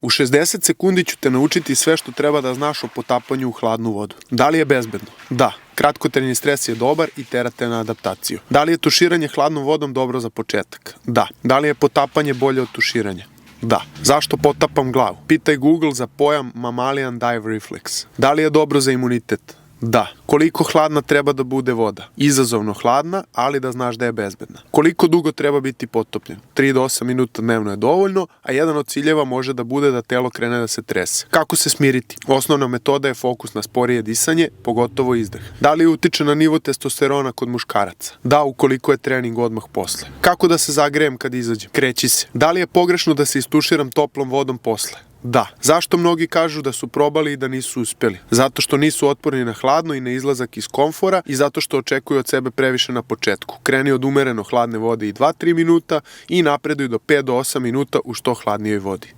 U 60 sekundi ću te naučiti sve što treba da znaš o potapanju u hladnu vodu. Da li je bezbedno? Da. Kratkotrajni stres je dobar i tera te na adaptaciju. Da li je tuširanje hladnom vodom dobro za početak? Da. Da li je potapanje bolje od tuširanja? Da. Zašto potapam glavu? Pitaj Google za pojam mammalian dive reflex. Da li je dobro za imunitet? Da. Koliko hladna treba da bude voda? Izazovno hladna, ali da znaš da je bezbedna. Koliko dugo treba biti potopljen? 3 do 8 minuta dnevno je dovoljno, a jedan od ciljeva može da bude da telo krene da se trese. Kako se smiriti? Osnovna metoda je fokus na sporije disanje, pogotovo izdah. Da li utiče na nivo testosterona kod muškaraca? Da, ukoliko je trening odmah posle. Kako da se zagrejem kad izađem? Kreći se. Da li je pogrešno da se istuširam toplom vodom posle? Da. Zašto mnogi kažu da su probali i da nisu uspjeli? Zato što nisu otporni na hladno i na izlazak iz komfora i zato što očekuju od sebe previše na početku. Kreni od umereno hladne vode i 2-3 minuta i napreduju do 5 do 8 minuta u što hladnijoj vodi.